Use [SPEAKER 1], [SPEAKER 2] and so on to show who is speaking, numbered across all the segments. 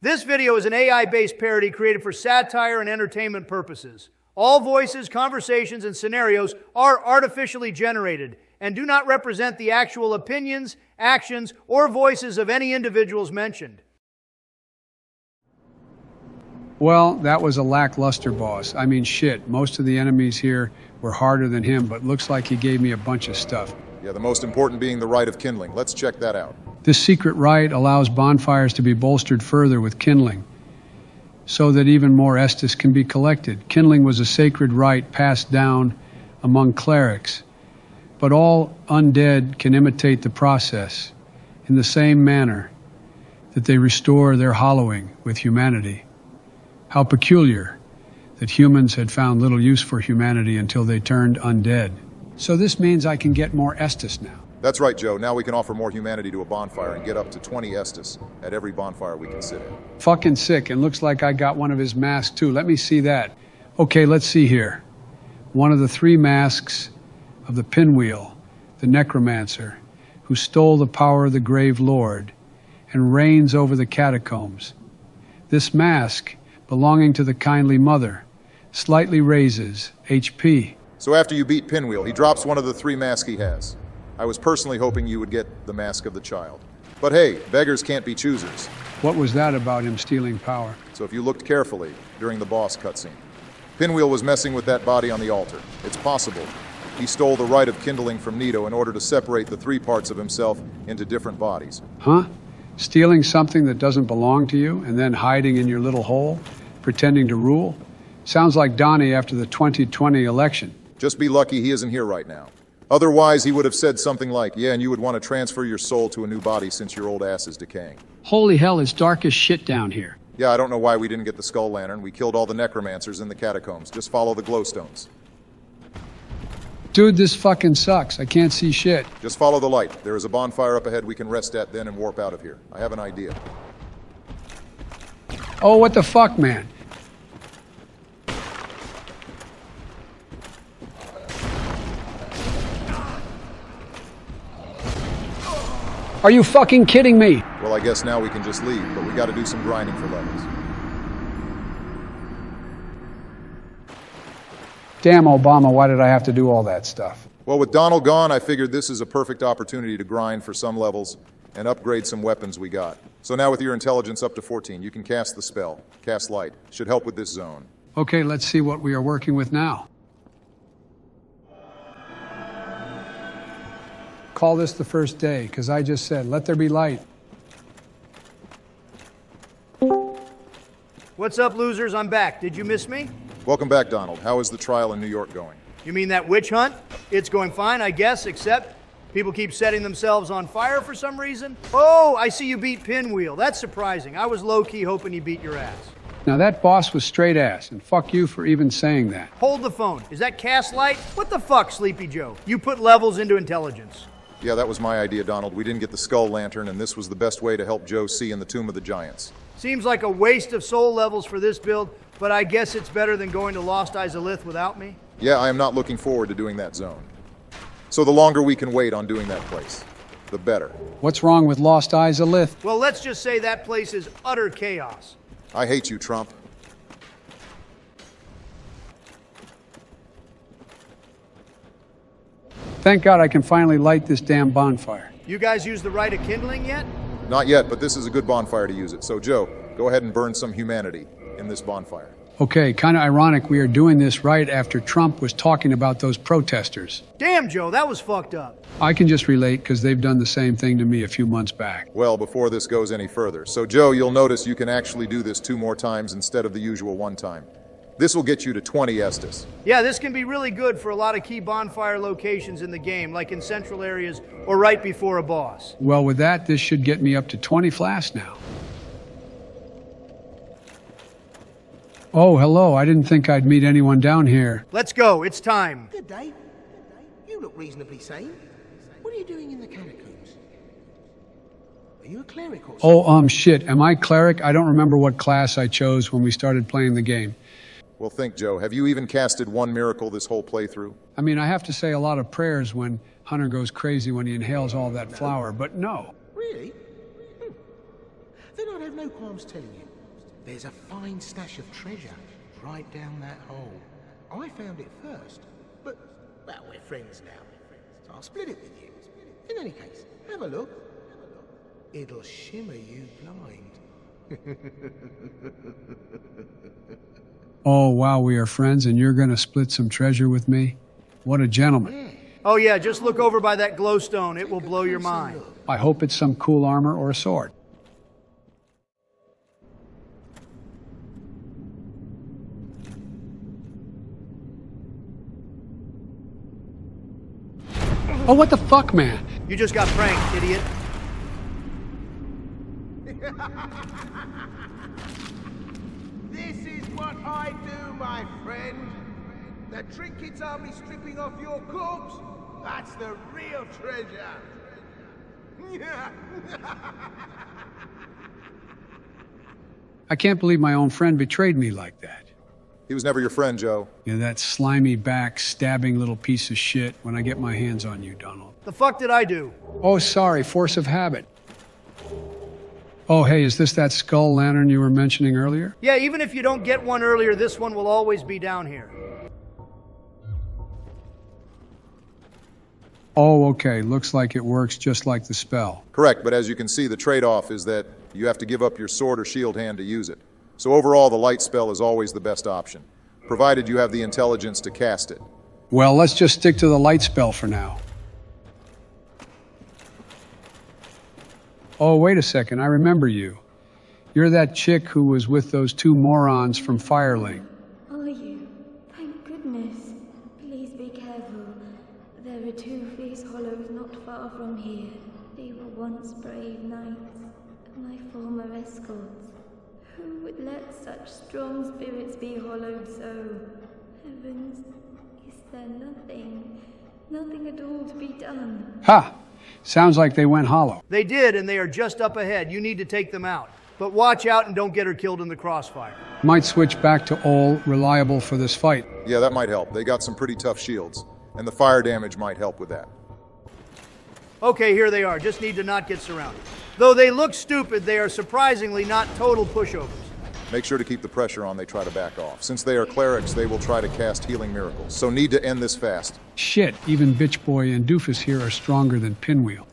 [SPEAKER 1] This video is an AI-based parody created for satire and entertainment purposes. All voices, conversations, and scenarios are artificially generated and do not represent the actual opinions, actions, or voices of any individuals mentioned.
[SPEAKER 2] Well, that was a lackluster boss. I mean, shit, most of the enemies here were harder than him, but looks like he gave me a bunch of stuff.
[SPEAKER 3] Yeah, the most important being the rite of kindling. Let's check that out.
[SPEAKER 2] This secret rite allows bonfires to be bolstered further with kindling, so that even more Estus can be collected. Kindling was a sacred rite passed down among clerics, but all undead can imitate the process in the same manner that they restore their hollowing with humanity. How peculiar that humans had found little use for humanity until they turned undead. So this means I can get more Estus now.
[SPEAKER 3] That's right, Joe. Now we can offer more humanity to a bonfire and get up to 20 Estus at every bonfire we can sit in.
[SPEAKER 2] Fucking sick, and looks like I got one of his masks too. Let me see that. Okay, let's see here. One of the 3 masks of the Pinwheel, the necromancer, who stole the power of the grave lord and reigns over the catacombs. This mask, belonging to the kindly mother, slightly raises HP.
[SPEAKER 3] So after you beat Pinwheel, he drops one of the 3 masks he has. I was personally hoping you would get the mask of the child. But hey, beggars can't be choosers.
[SPEAKER 2] What was that about him stealing power?
[SPEAKER 3] So if you looked carefully during the boss cutscene, Pinwheel was messing with that body on the altar. It's possible he stole the rite of kindling from Nito in order to separate the 3 parts of himself into different bodies.
[SPEAKER 2] Huh? Stealing something that doesn't belong to you and then hiding in your little hole, pretending to rule? Sounds like Donnie after the 2020 election.
[SPEAKER 3] Just be lucky he isn't here right now. Otherwise, he would have said something like, yeah, and you would want to transfer your soul to a new body since your old ass is decaying.
[SPEAKER 2] Holy hell, it's dark as shit down here.
[SPEAKER 3] Yeah, I don't know why we didn't get the skull lantern. We killed all the necromancers in the catacombs. Just follow the glowstones.
[SPEAKER 2] Dude, this fucking sucks. I can't see shit.
[SPEAKER 3] Just follow the light. There is a bonfire up ahead we can rest at then and warp out of here. I have an idea.
[SPEAKER 2] Oh, what the fuck, man? Are you fucking kidding me?
[SPEAKER 3] Well, I guess now we can just leave, but we gotta do some grinding for levels.
[SPEAKER 2] Damn, Obama, why did I have to do all that stuff?
[SPEAKER 3] Well, with Donald gone, I figured this is a perfect opportunity to grind for some levels and upgrade some weapons we got. So now with your intelligence up to 14, you can cast the spell. Cast light. Should help with this zone.
[SPEAKER 2] Okay, let's see what we are working with now. Call this the first day, because I just said, let there be light.
[SPEAKER 1] What's up, losers? I'm back. Did you miss me?
[SPEAKER 3] Welcome back, Donald. How is the trial in New York going?
[SPEAKER 1] You mean that witch hunt? It's going fine, I guess, except people keep setting themselves on fire for some reason. Oh, I see you beat Pinwheel. That's surprising. I was low-key hoping you beat your ass.
[SPEAKER 2] Now that boss was straight ass, and fuck you for even saying that.
[SPEAKER 1] Hold the phone. Is that cast light? What the fuck, Sleepy Joe? You put levels into intelligence.
[SPEAKER 3] Yeah, that was my idea, Donald. We didn't get the skull lantern, and this was the best way to help Joe see in the Tomb of the Giants.
[SPEAKER 1] Seems like a waste of soul levels for this build, but I guess it's better than going to Lost Izalith without me.
[SPEAKER 3] Yeah, I am not looking forward to doing that zone. So the longer we can wait on doing that place, the better.
[SPEAKER 2] What's wrong with Lost Izalith?
[SPEAKER 1] Well, let's just say that place is utter chaos.
[SPEAKER 3] I hate you, Trump.
[SPEAKER 2] Thank God I can finally light this damn bonfire.
[SPEAKER 1] You guys use the rite of kindling yet?
[SPEAKER 3] Not yet, but this is a good bonfire to use it. So, Joe, go ahead and burn some humanity in this bonfire.
[SPEAKER 2] Okay, kind of ironic we are doing this right after Trump was talking about those protesters.
[SPEAKER 1] Damn, Joe, that was fucked up.
[SPEAKER 2] I can just relate because they've done the same thing to me a few months back.
[SPEAKER 3] Well, before this goes any further. So, Joe, you'll notice you can actually do this 2 more times instead of the usual 1 time. This will get you to 20 Estus.
[SPEAKER 1] Yeah, this can be really good for a lot of key bonfire locations in the game, like in central areas or right before a boss.
[SPEAKER 2] Well, with that, this should get me up to 20 flasks now. Oh, hello. I didn't think I'd meet anyone down here.
[SPEAKER 1] Let's go. It's time.
[SPEAKER 4] Good day. You look reasonably sane. What are you doing in the catacombs? Are you a cleric or something?
[SPEAKER 2] Oh, shit. Am I cleric? I don't remember what class I chose when we started playing the game.
[SPEAKER 3] Well, think, Joe. Have you even casted 1 miracle this whole playthrough?
[SPEAKER 2] I mean, I have to say a lot of prayers when Hunter goes crazy when he inhales all that flour, but no.
[SPEAKER 4] Really? Then I'd have no qualms telling you. There's a fine stash of treasure right down that hole. I found it first, but, well, we're friends now, so I'll split it with you. In any case, have a look. It'll shimmer you blind.
[SPEAKER 2] Oh, wow, we are friends and you're gonna split some treasure with me? What a gentleman.
[SPEAKER 4] Yeah.
[SPEAKER 1] Oh yeah, just look over by that glowstone. It will blow your mind.
[SPEAKER 2] I hope it's some cool armor or a sword. Oh, what the fuck, man?
[SPEAKER 1] You just got pranked, idiot.
[SPEAKER 4] This is what I do, my friend. The trinkets I'll be stripping off your corpse, that's the real treasure.
[SPEAKER 2] I can't believe my own friend betrayed me like that.
[SPEAKER 3] He was never your friend, Joe.
[SPEAKER 2] You know, that slimy back, stabbing little piece of shit when I get my hands on you, Donald.
[SPEAKER 1] The fuck did I do?
[SPEAKER 2] Oh, sorry, force of habit. Oh, hey, is this that skull lantern you were mentioning earlier?
[SPEAKER 1] Yeah, even if you don't get one earlier, this one will always be down here.
[SPEAKER 2] Oh, okay, looks like it works just like the spell.
[SPEAKER 3] Correct, but as you can see, the trade-off is that you have to give up your sword or shield hand to use it. So overall, the light spell is always the best option, provided you have the intelligence to cast it.
[SPEAKER 2] Well, let's just stick to the light spell for now. Oh, wait a second, I remember you. You're that chick who was with those two morons from Firelink.
[SPEAKER 5] Are you? Thank goodness. Please be careful. There are two fierce hollows not far from here. They were once brave knights, my former escorts. Who would let such strong spirits be hollowed so? Heavens, is there nothing at all to be done?
[SPEAKER 2] Ha! Sounds like they went hollow.
[SPEAKER 1] They did, and they are just up ahead. You need to take them out. But watch out and don't get her killed in the crossfire.
[SPEAKER 2] Might switch back to all reliable for this fight.
[SPEAKER 3] Yeah, that might help. They got some pretty tough shields, and the fire damage might help with that.
[SPEAKER 1] Okay, here they are. Just need to not get surrounded. Though they look stupid, they are surprisingly not total pushovers.
[SPEAKER 3] Make sure to keep the pressure on they try to back off. Since they are clerics, they will try to cast healing miracles, so need to end this fast.
[SPEAKER 2] Shit, even Bitch Boy and Doofus here are stronger than Pinwheel.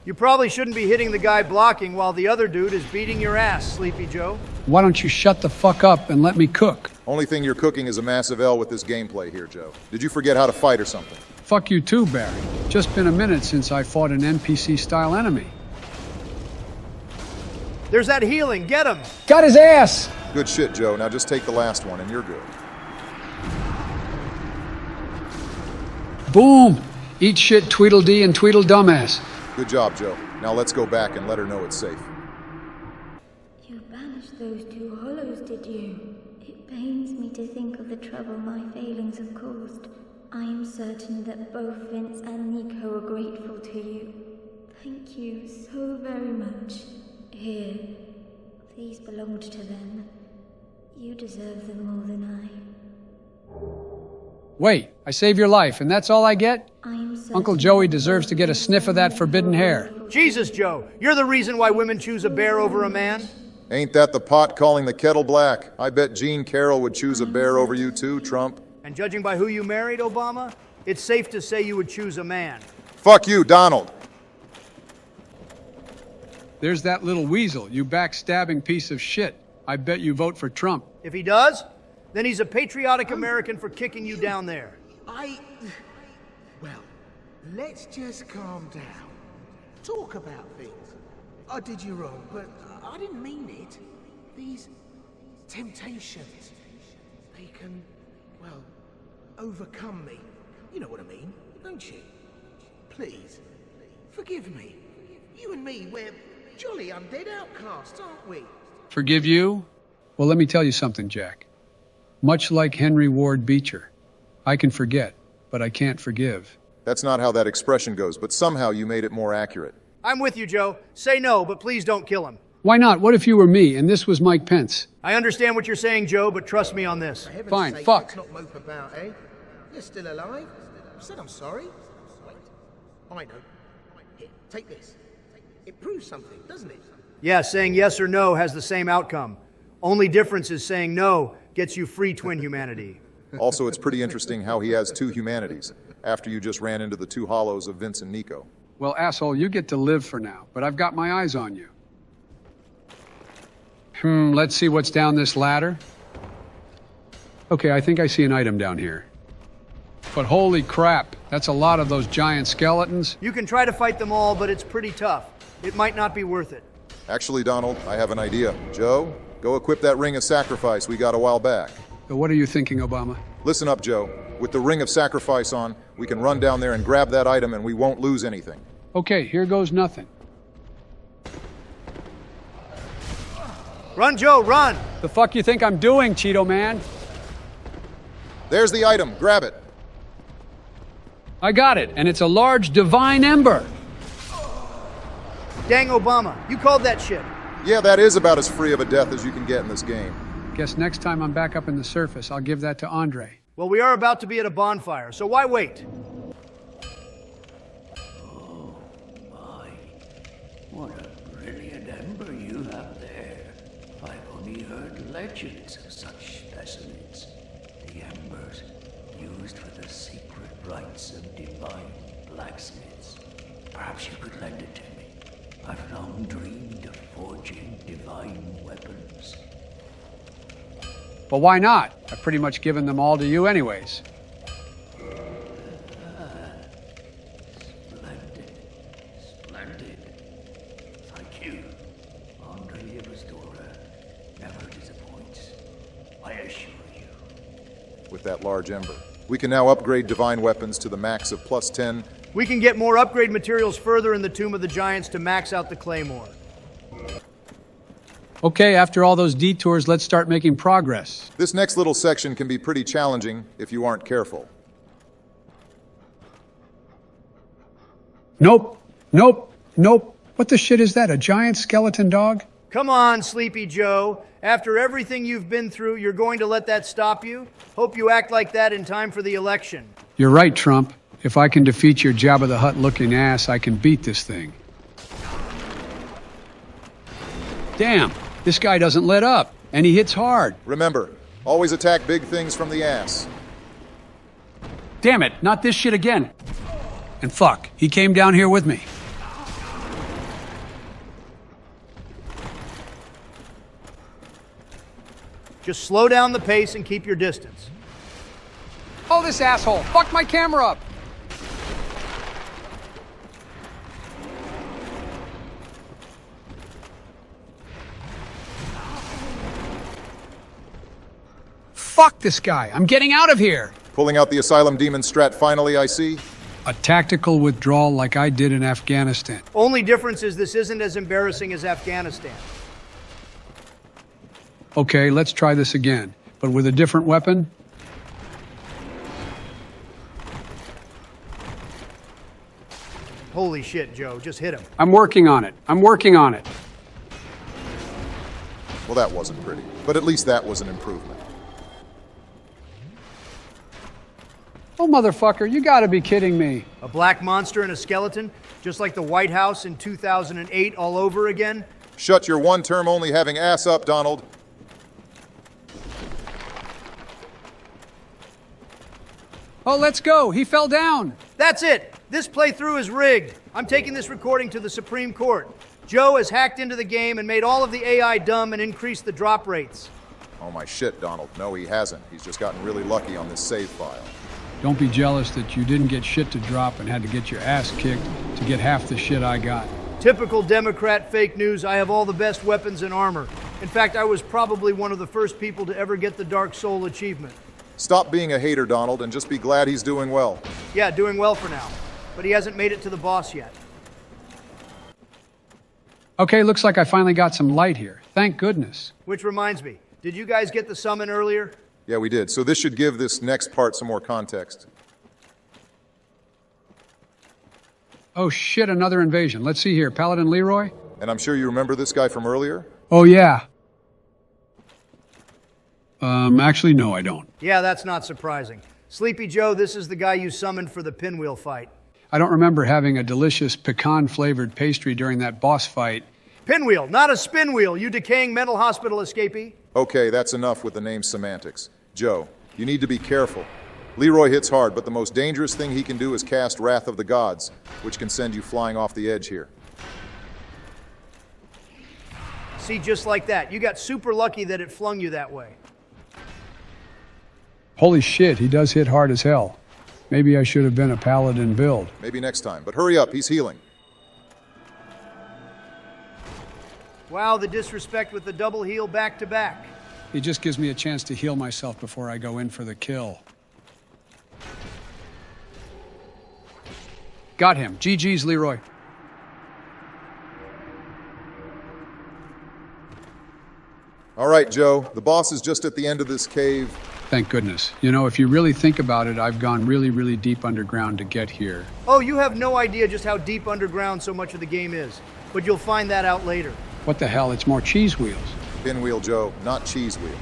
[SPEAKER 1] You probably shouldn't be hitting the guy blocking while the other dude is beating your ass, Sleepy Joe.
[SPEAKER 2] Why don't you shut the fuck up and let me cook?
[SPEAKER 3] Only thing you're cooking is a massive L with this gameplay here, Joe. Did you forget how to fight or something?
[SPEAKER 2] Fuck you too, Barry. Just been a minute since I fought an NPC-style enemy.
[SPEAKER 1] There's that healing. Get him.
[SPEAKER 2] Got his ass!
[SPEAKER 3] Good shit, Joe. Now just take the last one and you're good.
[SPEAKER 2] Boom! Eat shit, Tweedledee and Tweedle dumbass.
[SPEAKER 3] Good job, Joe. Now let's go back and let her know it's safe.
[SPEAKER 5] You banished those two hollows, did you? It pains me to think of the trouble my failings have caused. I am certain that both Vince and Nico are grateful to you. Thank you so very much. Here, these belonged to them. You deserve them more than I.
[SPEAKER 2] Wait, I saved your life, and that's all I get?
[SPEAKER 5] I am certain
[SPEAKER 2] Uncle Joey deserves to get a sniff of that forbidden hair.
[SPEAKER 1] Jesus, Joe. You're the reason why women choose a bear over a man.
[SPEAKER 3] Ain't that the pot calling the kettle black? I bet Jean Carroll would choose a bear over you too, Trump.
[SPEAKER 1] And judging by who you married, Obama, it's safe to say you would choose a man.
[SPEAKER 3] Fuck you, Donald.
[SPEAKER 2] There's that little weasel, you backstabbing piece of shit. I bet you vote for Trump.
[SPEAKER 1] If he does, then he's a patriotic American for kicking you down there.
[SPEAKER 4] Well, let's just calm down. Talk about things. I did you wrong, but I didn't mean it. These temptations, they can, well, overcome me. You know what I mean, don't you? Please, forgive me. You and me, we're jolly undead outcasts, aren't we?
[SPEAKER 2] Forgive you? Well, let me tell you something, Jack. Much like Henry Ward Beecher, I can forget, but I can't forgive.
[SPEAKER 3] That's not how that expression goes, but somehow you made it more accurate.
[SPEAKER 1] I'm with you, Joe. Say no, but please don't kill him.
[SPEAKER 2] Why not? What if you were me and this was Mike Pence?
[SPEAKER 1] I understand what you're saying, Joe, but trust me on this.
[SPEAKER 4] For heaven's
[SPEAKER 2] Fine,
[SPEAKER 4] sake,
[SPEAKER 2] fuck.
[SPEAKER 4] let's not mope about, eh? You're still alive? I said I'm sorry. Wait, I know. Here, take this. It proves something, doesn't it?
[SPEAKER 1] Yeah, saying yes or no has the same outcome. Only difference is saying no gets you free twin humanity.
[SPEAKER 3] Also, it's pretty interesting how he has two humanities, after you just ran into the two hollows of Vince and Nico.
[SPEAKER 2] Well, asshole, you get to live for now, but I've got my eyes on you. Let's see what's down this ladder. Okay, I think I see an item down here. But holy crap, that's a lot of those giant skeletons.
[SPEAKER 1] You can try to fight them all, but it's pretty tough. It might not be worth it.
[SPEAKER 3] Actually, Donald, I have an idea. Joe, go equip that ring of sacrifice we got a while back.
[SPEAKER 2] What are you thinking, Obama?
[SPEAKER 3] Listen up, Joe. With the ring of sacrifice on, we can run down there and grab that item and we won't lose anything.
[SPEAKER 2] Okay, here goes nothing.
[SPEAKER 1] Run, Joe, run!
[SPEAKER 2] The fuck you think I'm doing, Cheeto Man?
[SPEAKER 3] There's the item. Grab it.
[SPEAKER 2] I got it, and it's a large divine ember.
[SPEAKER 1] Dang Obama, you called that shit.
[SPEAKER 3] Yeah, that is about as free of a death as you can get in this game.
[SPEAKER 2] Guess next time I'm back up in the surface, I'll give that to Andre.
[SPEAKER 1] Well, we are about to be at a bonfire, so why wait?
[SPEAKER 6] Oh, my. What a brilliant ember you have there. I've only heard legends of such specimens. The embers used for the secret rites of divine blacksmiths. Perhaps you could lend it to me. I've long dreamed of forging divine weapons.
[SPEAKER 2] Well, why not? I've pretty much given them all to you anyways.
[SPEAKER 6] Splendid. Splendid. Thank you. Andre Ivasdora never disappoints. I assure you.
[SPEAKER 3] With that large ember. We can now upgrade divine weapons to the max of +10.
[SPEAKER 1] We can get more upgrade materials further in the Tomb of the Giants to max out the Claymore.
[SPEAKER 2] Okay, after all those detours, let's start making progress.
[SPEAKER 3] This next little section can be pretty challenging if you aren't careful.
[SPEAKER 2] Nope. What the shit is that, a giant skeleton dog?
[SPEAKER 1] Come on, Sleepy Joe. After everything you've been through, you're going to let that stop you? Hope you act like that in time for the election.
[SPEAKER 2] You're right, Trump. If I can defeat your Jabba the Hutt-looking ass, I can beat this thing. Damn, this guy doesn't let up, and he hits hard.
[SPEAKER 3] Remember, always attack big things from the ass.
[SPEAKER 2] Damn it, not this shit again. And fuck, he came down here with me.
[SPEAKER 1] Just slow down the pace and keep your distance.
[SPEAKER 2] Oh, this asshole, fuck my camera up. Fuck this guy, I'm getting out of here.
[SPEAKER 3] Pulling out the Asylum Demon strat finally, I see.
[SPEAKER 2] A tactical withdrawal like I did in Afghanistan.
[SPEAKER 1] Only difference is this isn't as embarrassing as Afghanistan.
[SPEAKER 2] Okay, let's try this again, but with a different weapon.
[SPEAKER 1] Holy shit, Joe, just hit him.
[SPEAKER 2] I'm working on it.
[SPEAKER 3] Well, that wasn't pretty, but at least that was an improvement.
[SPEAKER 2] Oh, motherfucker, you gotta be kidding me.
[SPEAKER 1] A black monster and a skeleton, just like the White House in 2008 all over again?
[SPEAKER 3] Shut your one-term only having ass up, Donald.
[SPEAKER 2] Oh, let's go. He fell down.
[SPEAKER 1] That's it. This playthrough is rigged. I'm taking this recording to the Supreme Court. Joe has hacked into the game and made all of the AI dumb and increased the drop rates.
[SPEAKER 3] Oh my shit, Donald. No, he hasn't. He's just gotten really lucky on this save file.
[SPEAKER 2] Don't be jealous that you didn't get shit to drop and had to get your ass kicked to get half the shit I got.
[SPEAKER 1] Typical Democrat fake news. I have all the best weapons and armor. In fact, I was probably one of the first people to ever get the Dark Soul achievement.
[SPEAKER 3] Stop being a hater, Donald, and just be glad he's doing well.
[SPEAKER 1] Yeah, doing well for now. But he hasn't made it to the boss yet.
[SPEAKER 2] Okay, looks like I finally got some light here. Thank goodness.
[SPEAKER 1] Which reminds me, did you guys get the summon earlier?
[SPEAKER 3] Yeah, we did. So this should give this next part some more context.
[SPEAKER 2] Oh shit, another invasion. Let's see here. Paladin Leroy?
[SPEAKER 3] And I'm sure you remember this guy from earlier?
[SPEAKER 2] Oh yeah. Actually, no, I don't.
[SPEAKER 1] Yeah, that's not surprising. Sleepy Joe, this is the guy you summoned for the pinwheel fight.
[SPEAKER 2] I don't remember having a delicious pecan-flavored pastry during that boss fight,
[SPEAKER 1] Pinwheel, not a spin wheel, you decaying mental hospital escapee.
[SPEAKER 3] Okay, that's enough with the name semantics. Joe, you need to be careful. Leroy hits hard, but the most dangerous thing he can do is cast Wrath of the Gods, which can send you flying off the edge here.
[SPEAKER 1] See, just like that. You got super lucky that it flung you that way.
[SPEAKER 2] Holy shit, he does hit hard as hell. Maybe I should have been a paladin build.
[SPEAKER 3] Maybe next time, but hurry up, he's healing.
[SPEAKER 1] Wow, the disrespect with the double heal back to back.
[SPEAKER 2] He just gives me a chance to heal myself before I go in for the kill. Got him. GG's, Leroy.
[SPEAKER 3] All right, Joe, the boss is just at the end of this cave.
[SPEAKER 2] Thank goodness. You know, if you really think about it, I've gone really, really deep underground to get here.
[SPEAKER 1] Oh, you have no idea just how deep underground so much of the game is. But you'll find that out later.
[SPEAKER 2] What the hell? It's more cheese wheels.
[SPEAKER 3] Pinwheel, Joe, not cheese wheel.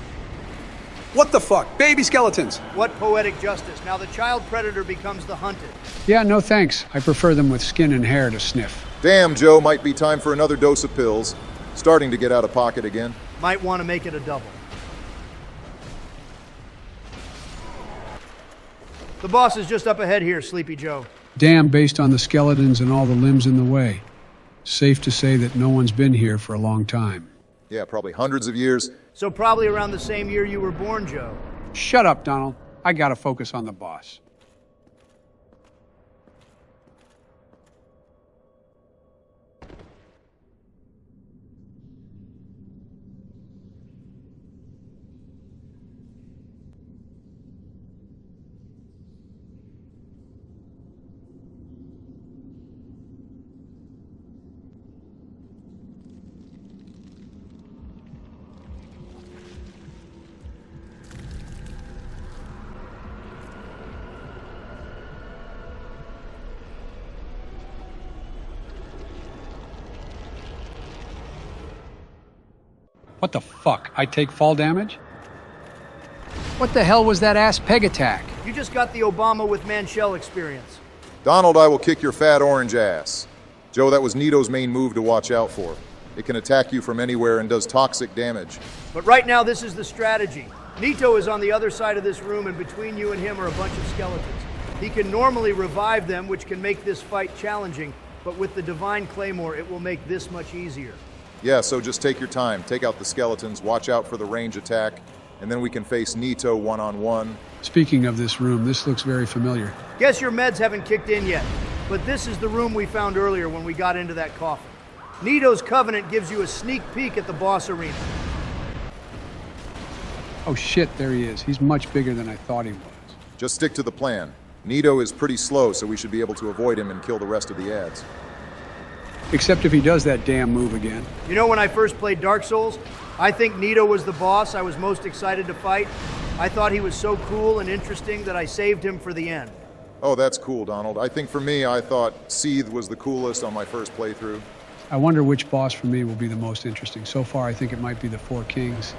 [SPEAKER 2] What the fuck? Baby skeletons!
[SPEAKER 1] What poetic justice. Now the child predator becomes the hunted.
[SPEAKER 2] Yeah, no thanks. I prefer them with skin and hair to sniff.
[SPEAKER 3] Damn, Joe, might be time for another dose of pills. Starting to get out of pocket again.
[SPEAKER 1] Might want to make it a double. The boss is just up ahead here, Sleepy Joe.
[SPEAKER 2] Damn, based on the skeletons and all the limbs in the way. Safe to say that no one's been here for a long time.
[SPEAKER 3] Yeah, probably hundreds of years.
[SPEAKER 1] So probably around the same year you were born, Joe.
[SPEAKER 2] Shut up, Donald. I gotta focus on the boss. What the fuck? I take fall damage? What the hell was that ass peg attack?
[SPEAKER 1] You just got the Obama with Manchell experience.
[SPEAKER 3] Donald, I will kick your fat orange ass. Joe, that was Nito's main move to watch out for. It can attack you from anywhere and does toxic damage.
[SPEAKER 1] But right now, this is the strategy. Nito is on the other side of this room, and between you and him are a bunch of skeletons. He can normally revive them, which can make this fight challenging, but with the Divine Claymore, it will make this much easier.
[SPEAKER 3] Yeah, so just take your time. Take out the skeletons, watch out for the range attack, and then we can face Nito one-on-one.
[SPEAKER 2] Speaking of this room, this looks very familiar.
[SPEAKER 1] Guess your meds haven't kicked in yet, but this is the room we found earlier when we got into that coffin. Nito's Covenant gives you a sneak peek at the boss arena.
[SPEAKER 2] Oh shit, there he is. He's much bigger than I thought he was.
[SPEAKER 3] Just stick to the plan. Nito is pretty slow, so we should be able to avoid him and kill the rest of the ads.
[SPEAKER 2] Except if he does that damn move again.
[SPEAKER 1] You know, when I first played Dark Souls, I think Nito was the boss I was most excited to fight. I thought he was so cool and interesting that I saved him for the end.
[SPEAKER 3] Oh, that's cool, Donald. I think for me, I thought Seethe was the coolest on my first playthrough.
[SPEAKER 2] I wonder which boss for me will be the most interesting. So far, I think it might be the Four Kings.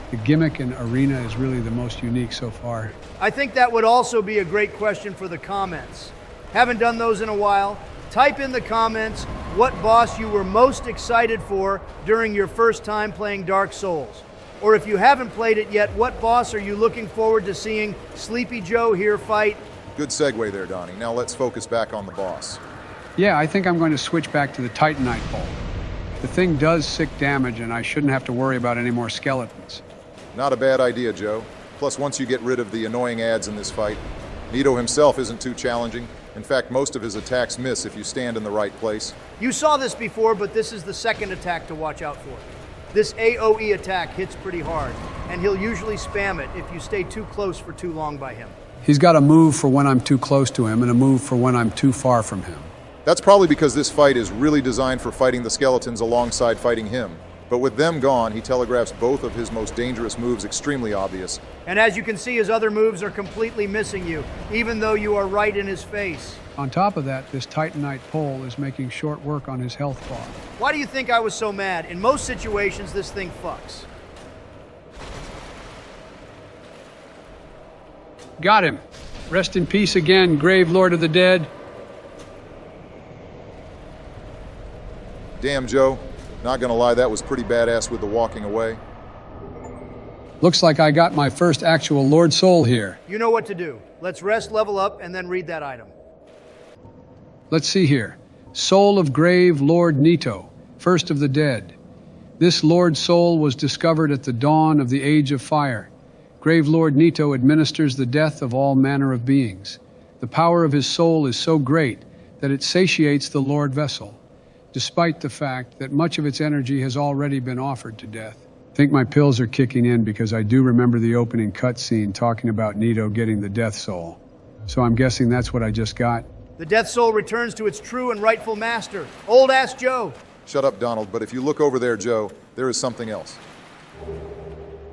[SPEAKER 2] The gimmick and arena is really the most unique so far.
[SPEAKER 1] I think that would also be a great question for the comments. Haven't done those in a while. Type in the comments what boss you were most excited for during your first time playing Dark Souls. Or if you haven't played it yet, what boss are you looking forward to seeing Sleepy Joe here fight?
[SPEAKER 3] Good segue there, Donnie. Now let's focus back on the boss.
[SPEAKER 2] Yeah, I think I'm going to switch back to the Titanite pole. The thing does sick damage, and I shouldn't have to worry about any more skeletons.
[SPEAKER 3] Not a bad idea, Joe. Plus, once you get rid of the annoying ads in this fight, Nito himself isn't too challenging. In fact, most of his attacks miss if you stand in the right place.
[SPEAKER 1] You saw this before, but this is the second attack to watch out for. This AoE attack hits pretty hard, and he'll usually spam it if you stay too close for too long by him.
[SPEAKER 2] He's got a move for when I'm too close to him and a move for when I'm too far from him.
[SPEAKER 3] That's probably because this fight is really designed for fighting the skeletons alongside fighting him. But with them gone, he telegraphs both of his most dangerous moves extremely obvious.
[SPEAKER 1] And as you can see, his other moves are completely missing you, even though you are right in his face.
[SPEAKER 2] On top of that, this Titanite pole is making short work on his health bar.
[SPEAKER 1] Why do you think I was so mad? In most situations, this thing fucks.
[SPEAKER 2] Got him. Rest in peace again, Grave Lord of the Dead.
[SPEAKER 3] Damn, Joe. Not gonna lie, that was pretty badass with the walking away.
[SPEAKER 2] Looks like I got my first actual Lord Soul here.
[SPEAKER 1] You know what to do. Let's rest, level up, and then read that item.
[SPEAKER 2] Let's see here. Soul of Grave Lord Nito, first of the dead. This Lord Soul was discovered at the dawn of the Age of Fire. Grave Lord Nito administers the death of all manner of beings. The power of his soul is so great that it satiates the Lord vessel, despite the fact that much of its energy has already been offered to death. I think my pills are kicking in because I do remember the opening cutscene talking about Nito getting the Death Soul. So I'm guessing that's what I just got.
[SPEAKER 1] The Death Soul returns to its true and rightful master, Old Ass Joe.
[SPEAKER 3] Shut up, Donald, but if you look over there, Joe, there is something else.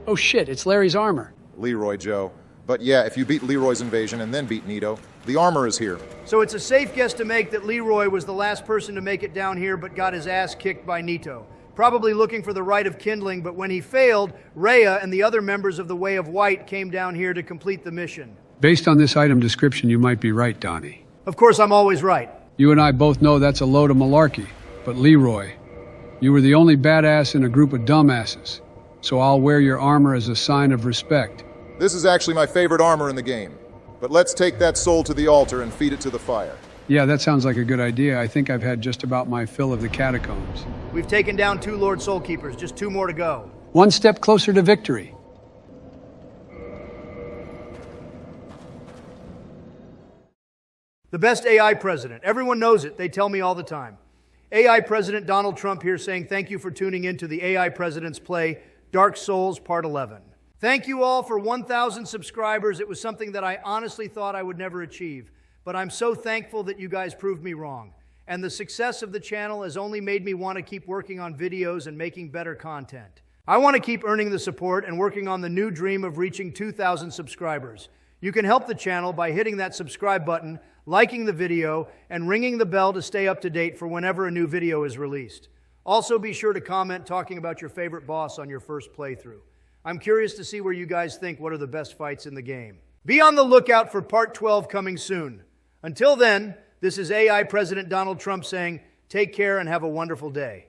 [SPEAKER 2] Oh shit, it's Larry's armor.
[SPEAKER 3] Leroy, Joe. But yeah, if you beat Leroy's invasion and then beat Nito, the armor is here.
[SPEAKER 1] So it's a safe guess to make that Leroy was the last person to make it down here but got his ass kicked by Nito. Probably looking for the rite of kindling, but when he failed, Rhea and the other members of the Way of White came down here to complete the mission.
[SPEAKER 2] Based on this item description, you might be right, Donnie.
[SPEAKER 1] Of course, I'm always right.
[SPEAKER 2] You and I both know that's a load of malarkey. But Leroy, you were the only badass in a group of dumbasses. So I'll wear your armor as a sign of respect.
[SPEAKER 3] This is actually my favorite armor in the game. But let's take that soul to the altar and feed it to the fire.
[SPEAKER 2] Yeah, that sounds like a good idea. I think I've had just about my fill of the catacombs.
[SPEAKER 1] We've taken down 2 Lord Soulkeepers, just 2 more to go.
[SPEAKER 2] One step closer to victory.
[SPEAKER 1] The best AI president. Everyone knows it. They tell me all the time. AI President Donald Trump here saying thank you for tuning in to the AI President's Play, Dark Souls Part 11. Thank you all for 1,000 subscribers. It was something that I honestly thought I would never achieve. But I'm so thankful that you guys proved me wrong. And the success of the channel has only made me want to keep working on videos and making better content. I want to keep earning the support and working on the new dream of reaching 2,000 subscribers. You can help the channel by hitting that subscribe button, liking the video, and ringing the bell to stay up to date for whenever a new video is released. Also be sure to comment talking about your favorite boss on your first playthrough. I'm curious to see where you guys think what are the best fights in the game. Be on the lookout for Part 12 coming soon. Until then, this is AI President Donald Trump saying, take care and have a wonderful day.